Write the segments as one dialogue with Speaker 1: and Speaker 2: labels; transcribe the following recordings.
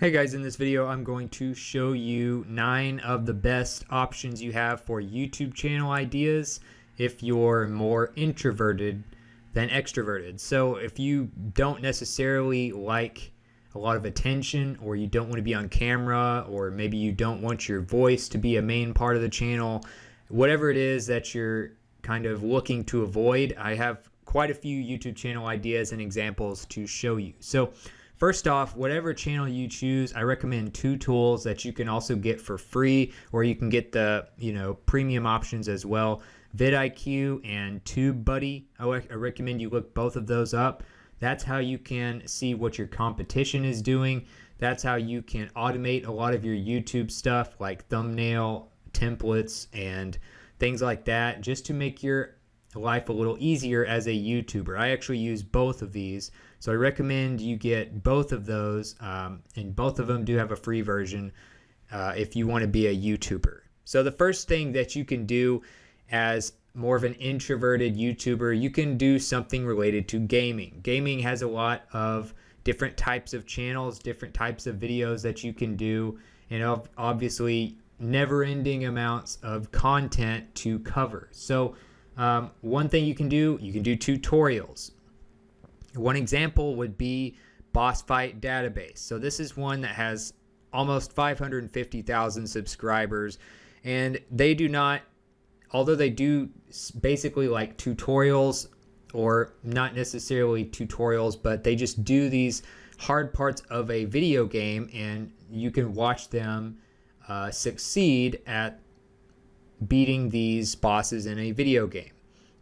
Speaker 1: Hey guys, in this video I'm going to show you 9 of the best options you have for YouTube channel ideas if you're more introverted than extroverted. So if you don't necessarily like a lot of attention, or you don't want to be on camera, or maybe you don't want your voice to be a main part of the channel, whatever it is that you're kind of looking to avoid, I have quite a few YouTube channel ideas and examples to show you. So first off, whatever channel you choose, I recommend 2 tools that you can also get for free, or you can get the premium options as well: vidIQ and TubeBuddy. I recommend you look both of those up. That's how you can see what your competition is doing. That's how you can automate a lot of your YouTube stuff, like thumbnail templates and things like that, just to make your life a little easier as a YouTuber. I actually use both of these, so I recommend you get both of those, and both of them do have a free version if you want to be a YouTuber. So the first thing that you can do as more of an introverted YouTuber, you can do something related to gaming. Gaming has a lot of different types of channels, different types of videos that you can do, and obviously never-ending amounts of content to cover. So one thing you can do tutorials. One example would be Boss Fight Database. So this is one that has almost 550,000 subscribers, and they do not, although they do basically like tutorials, or not necessarily tutorials, but they just do these hard parts of a video game, and you can watch them succeed at beating these bosses in a video game.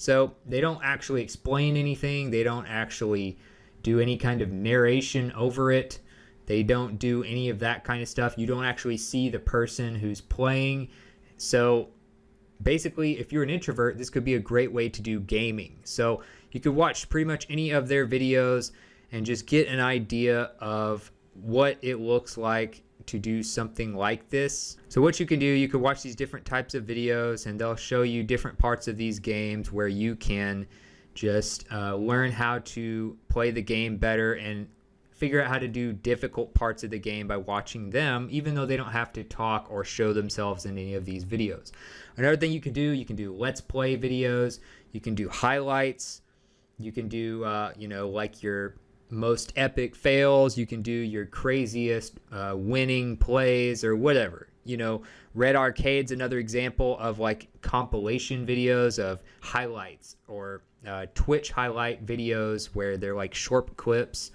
Speaker 1: So they don't actually explain anything. They don't actually do any kind of narration over it. They don't do any of that kind of stuff. You don't actually see the person who's playing. So basically, if you're an introvert, this could be a great way to do gaming. So you could watch pretty much any of their videos and just get an idea of what it looks like to do something like this. So what you can do, you can watch these different types of videos, and they'll show you different parts of these games where you can just learn how to play the game better and figure out how to do difficult parts of the game by watching them, even though they don't have to talk or show themselves in any of these videos. Another thing you can do let's play videos, you can do highlights, you can do like your most epic fails, you can do your craziest winning plays, or whatever. Red Arcade's another example of like compilation videos of highlights, or Twitch highlight videos where they're like short clips,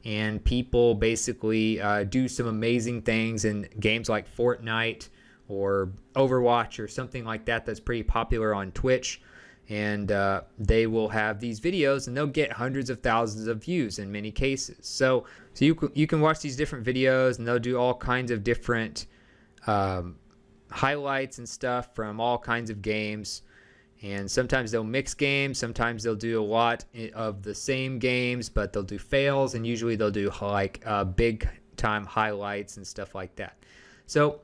Speaker 1: and people basically do some amazing things in games like Fortnite or Overwatch or something like that that's pretty popular on Twitch. And they will have these videos, and they'll get hundreds of thousands of views in many cases. So you can watch these different videos, and they'll do all kinds of different highlights and stuff from all kinds of games. And sometimes they'll mix games, sometimes they'll do a lot of the same games, but they'll do fails, and usually they'll do like big time highlights and stuff like that. So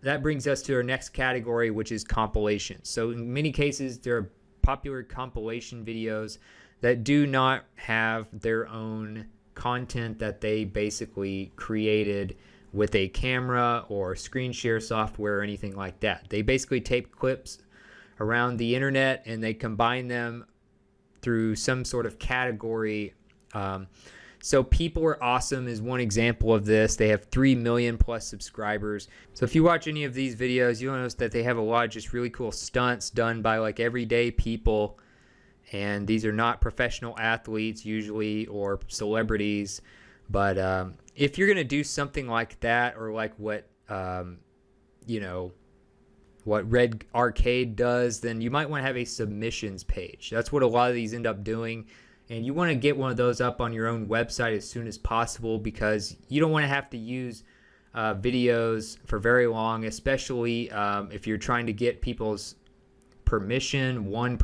Speaker 1: that brings us to our next category, which is compilations. So in many cases, there are popular compilation videos that do not have their own content that they basically created with a camera or screen share software or anything like that. They basically tape clips around the internet, and they combine them through some sort of category. So People Are Awesome is one example of this. They have 3 million plus subscribers. So if you watch any of these videos, you'll notice that they have a lot of just really cool stunts done by like everyday people. And these are not professional athletes usually, or celebrities. But if you're going to do something like that, or like what Red Arcade does, then you might want to have a submissions page. That's what a lot of these end up doing. And you want to get one of those up on your own website as soon as possible, because you don't want to have to use videos for very long, especially if you're trying to get people's permission, one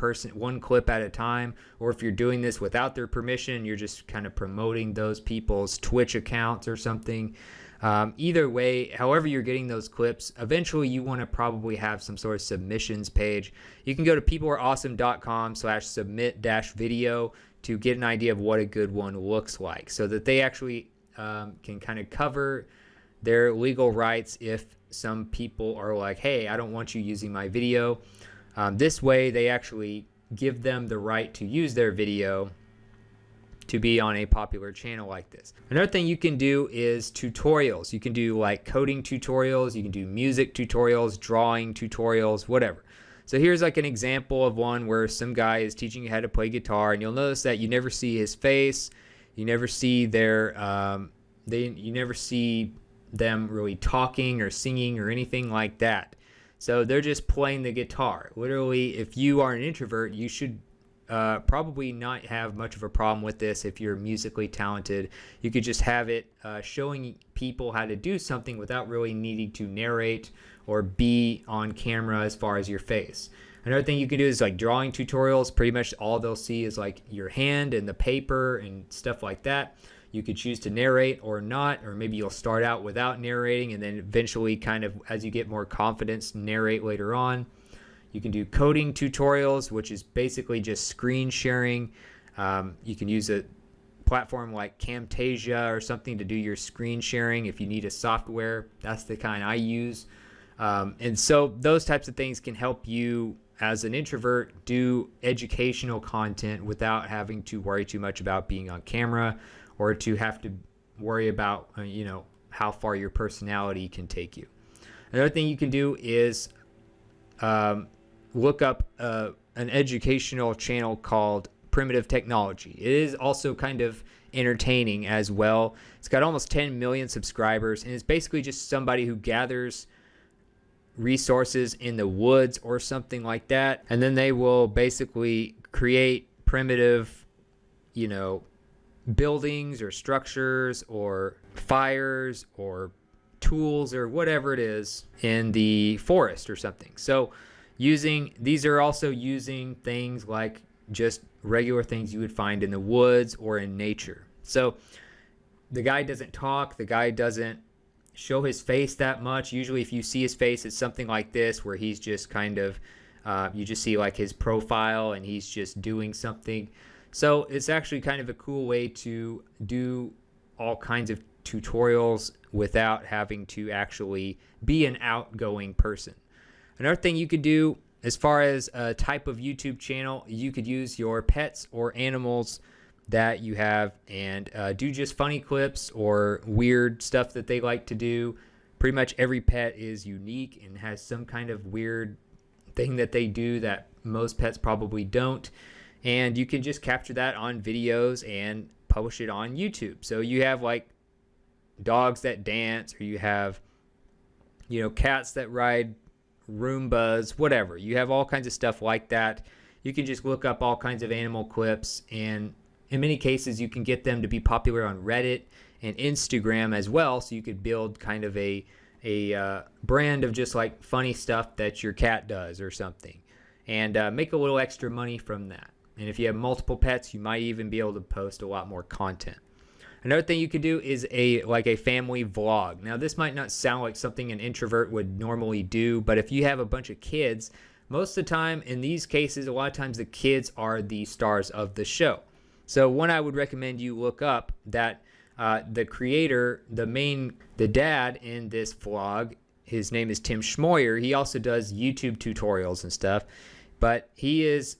Speaker 1: clip at a time, or if you're doing this without their permission, you're just kind of promoting those people's Twitch accounts or something. Either way, however you're getting those clips, eventually you want to probably have some sort of submissions page. You can go to peopleareawesome.com/submit-video to get an idea of what a good one looks like, so that they actually can kind of cover their legal rights if some people are like, hey, I don't want you using my video. This way they actually give them the right to use their video to be on a popular channel like this. Another thing you can do is tutorials. You can do like coding tutorials, you can do music tutorials, drawing tutorials, whatever. So here's like an example of one where some guy is teaching you how to play guitar, and you'll notice that you never see his face, you never see their you never see them really talking or singing or anything like that. So they're just playing the guitar. Literally, if you are an introvert, you should probably not have much of a problem with this. If you're musically talented, you could just have it showing people how to do something without really needing to narrate or be on camera as far as your face. Another thing you can do is like drawing tutorials. Pretty much all they'll see is like your hand and the paper and stuff like that. You could choose to narrate or not, or maybe you'll start out without narrating and then eventually, kind of as you get more confidence, narrate later on. You can do coding tutorials, which is basically just screen sharing. You can use a platform like Camtasia or something to do your screen sharing if you need a software. That's the kind I use. And so those types of things can help you as an introvert do educational content without having to worry too much about being on camera or to have to worry about how far your personality can take you. Another thing you can do is look up an educational channel called Primitive Technology. It is also kind of entertaining as well. It's got almost 10 million subscribers, and it's basically just somebody who gathers resources in the woods or something like that, and then they will basically create primitive, buildings or structures or fires or tools or whatever it is in the forest or something. So these are also using things like just regular things you would find in the woods or in nature. So the guy doesn't talk, the guy doesn't show his face that much. Usually if you see his face, it's something like this where he's just kind of you just see like his profile and he's just doing something. So it's actually kind of a cool way to do all kinds of tutorials without having to actually be an outgoing person. Another thing you could do as far as a type of YouTube channel, you could use your pets or animals that you have and do just funny clips or weird stuff that they like to do. Pretty much every pet is unique and has some kind of weird thing that they do that most pets probably don't. And you can just capture that on videos and publish it on YouTube. So you have like dogs that dance, or you have, cats that ride Roombas, whatever. You have all kinds of stuff like that. You can just look up all kinds of animal clips, and in many cases you can get them to be popular on Reddit and Instagram as well, so you could build kind of a brand of just like funny stuff that your cat does or something, and make a little extra money from that. And if you have multiple pets, you might even be able to post a lot more content. Another thing you could do is a family vlog. Now, this might not sound like something an introvert would normally do, but if you have a bunch of kids, most of the time in these cases, a lot of times the kids are the stars of the show. So one I would recommend you look up that the creator, the dad in this vlog, his name is Tim Schmoyer. He also does YouTube tutorials and stuff, but he is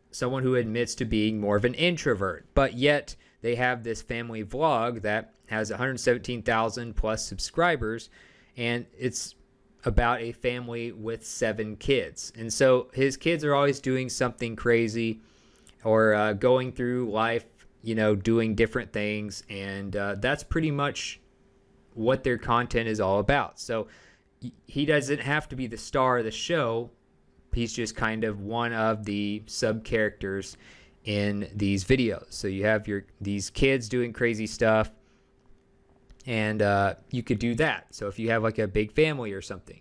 Speaker 1: someone who admits to being more of an introvert, but yet they have this family vlog that has 117,000 plus subscribers, and it's about a family with 7 kids. And so his kids are always doing something crazy or going through life, doing different things, and that's pretty much what their content is all about. So he doesn't have to be the star of the show. He's just kind of one of the sub characters in these videos. So you have these kids doing crazy stuff, and you could do that. So if you have like a big family or something.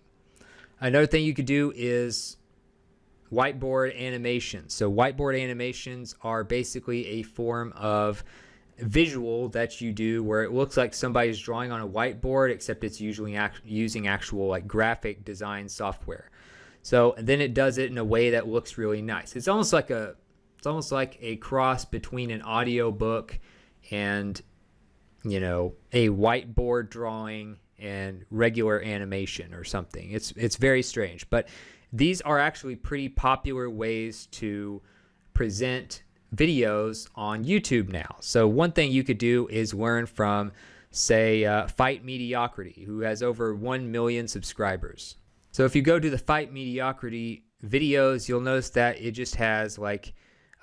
Speaker 1: Another thing you could do is whiteboard animation. So whiteboard animations are basically a form of visual that you do where it looks like somebody's drawing on a whiteboard, except it's usually using actual like graphic design software. So then it does it in a way that looks really nice. It's almost like a cross between an audio book and a whiteboard drawing and regular animation or something. It's very strange, but these are actually pretty popular ways to present videos on YouTube now. So one thing you could do is learn from, say, Fight Mediocrity, who has over 1 million subscribers. So if you go to the Fight Mediocrity videos, you'll notice that it just has like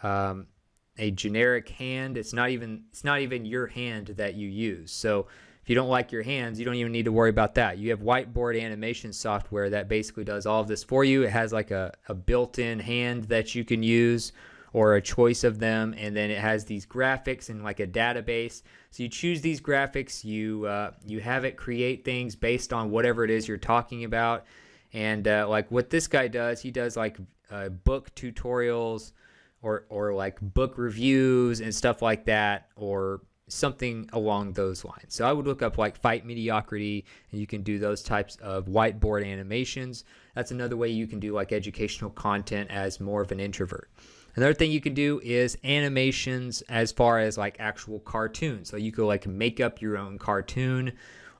Speaker 1: a generic hand. It's not even your hand that you use. So if you don't like your hands, you don't even need to worry about that. You have Whiteboard Animation software that basically does all of this for you. It has like a built-in hand that you can use, or a choice of them, and then it has these graphics and like a database. So you choose these graphics, you have it create things based on whatever it is you're talking about. And like what this guy does, he does like book tutorials or like book reviews and stuff like that, or something along those lines. So I would look up like Fight Mediocrity, and you can do those types of whiteboard animations. That's another way you can do like educational content as more of an introvert. Another thing you can do is animations as far as like actual cartoons. So you could like make up your own cartoon,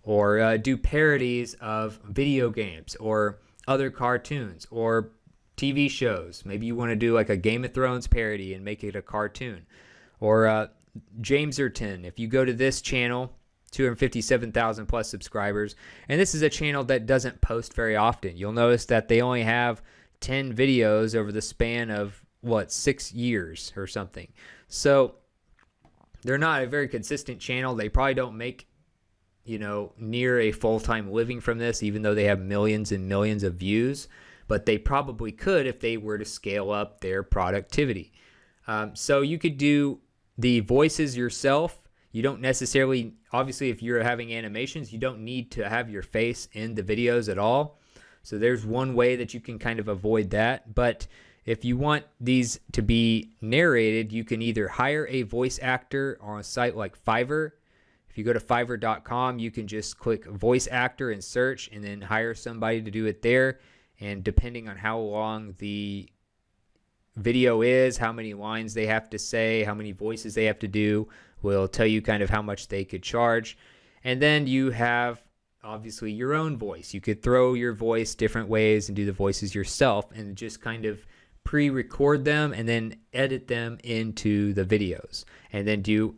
Speaker 1: or do parodies of video games or other cartoons or TV shows. Maybe you want to do like a Game of Thrones parody and make it a cartoon. Or Jameserton, if you go to this channel, 257,000 plus subscribers, and this is a channel that doesn't post very often. You'll notice that they only have 10 videos over the span of 6 years or something. So they're not a very consistent channel. They probably don't make near a full-time living from this, even though they have millions and millions of views, but they probably could if they were to scale up their productivity. So you could do the voices yourself. You don't necessarily, obviously if you're having animations, you don't need to have your face in the videos at all. So there's one way that you can kind of avoid that. But if you want these to be narrated, you can either hire a voice actor on a site like Fiverr. If you go to fiverr.com, you can just click voice actor and search, and then hire somebody to do it there. And depending on how long the video is, how many lines they have to say, how many voices they have to do, will tell you kind of how much they could charge. And then you have obviously your own voice. You could throw your voice different ways and do the voices yourself, and just kind of pre-record them and then edit them into the videos, and then do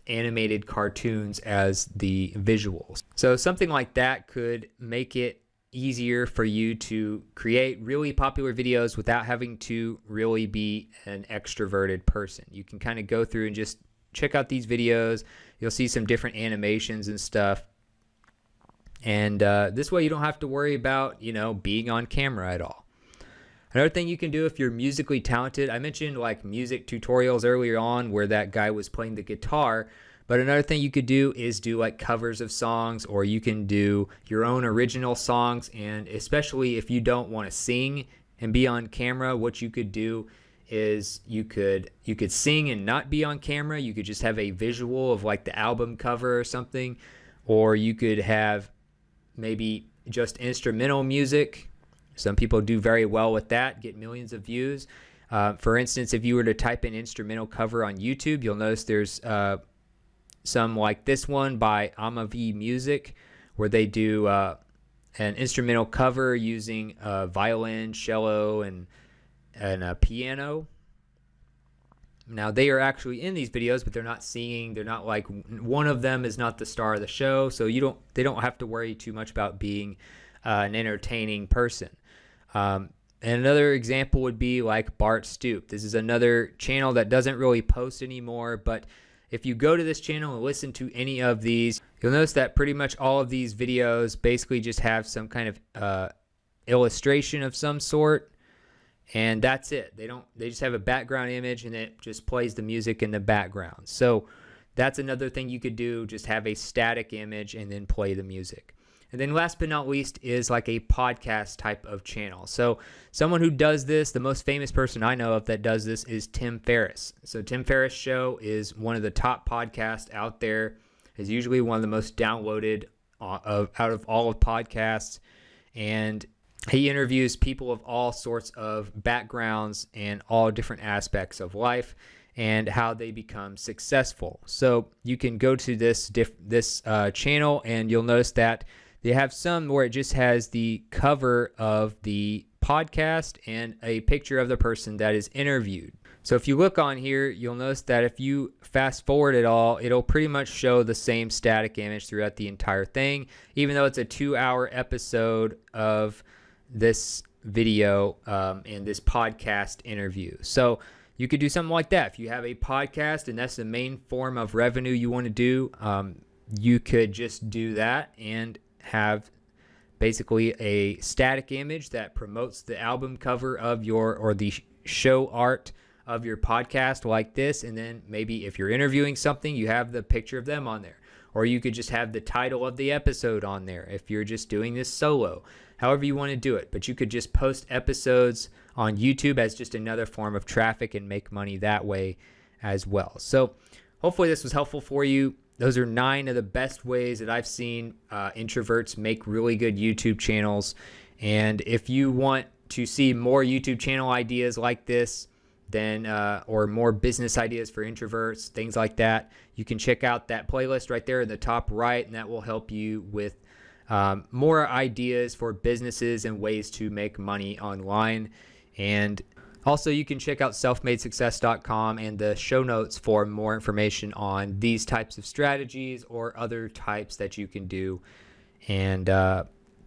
Speaker 1: animated cartoons as the visuals. So something like that could make it easier for you to create really popular videos without having to really be an extroverted person. You can kind of go through and just check out these videos. You'll see some different animations and stuff. And this way you don't have to worry about, being on camera at all. Another thing you can do if you're musically talented, I mentioned like music tutorials earlier on where that guy was playing the guitar, but another thing you could do is do like covers of songs, or you can do your own original songs. And especially if you don't want to sing and be on camera, what you could do is you could sing and not be on camera. You could just have a visual of like the album cover or something, or you could have maybe just instrumental music. Some people do very well with that, get millions of views. For instance, if you were to type in instrumental cover on YouTube, you'll notice there's some like this one by Amavi Music, where they do an instrumental cover using a violin, cello, and a piano. Now they are actually in these videos, but they're not singing. They're not like, one of them is not the star of the show, so they don't have to worry too much about being an entertaining person. And another example would be like Bart Stoop. This is another channel that doesn't really post anymore, but if you go to this channel and listen to any of these, you'll notice that pretty much all of these videos basically just have some kind of illustration of some sort, and that's it. They just have a background image, and it just plays the music in the background. So that's another thing you could do, just have a static image and then play the music. And then last but not least is like a podcast type of channel. So someone who does this, the most famous person I know of that does this is Tim Ferriss. So Tim Ferriss Show is one of the top podcasts out there. Is usually one of the most downloaded out of all of podcasts. And he interviews people of all sorts of backgrounds and all different aspects of life and how they become successful. So you can go to this channel, and you'll notice that They have some where it just has the cover of the podcast and a picture of the person that is interviewed. So if you look on here, you'll notice that if you fast forward it all, it'll pretty much show the same static image throughout the entire thing, even though it's a 2-hour episode of this video and this podcast interview. So you could do something like that. If you have a podcast and that's the main form of revenue you want to do, you could just do that and have basically a static image that promotes the album cover of your, or the show art of your podcast like this. And then maybe if you're interviewing something, you have the picture of them on there. Or you could just have the title of the episode on there if you're just doing this solo. However you want to do it. But you could just post episodes on YouTube as just another form of traffic and make money that way as well. So hopefully this was helpful for you. Those are 9 of the best ways that I've seen introverts make really good YouTube channels. And if you want to see more YouTube channel ideas like this, then or more business ideas for introverts, things like that, you can check out that playlist right there in the top right, and that will help you with more ideas for businesses and ways to make money online. And also you can check out selfmadesuccess.com and the show notes for more information on these types of strategies or other types that you can do, and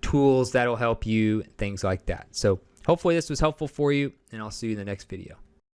Speaker 1: tools that'll help you, things like that. So hopefully this was helpful for you, and I'll see you in the next video.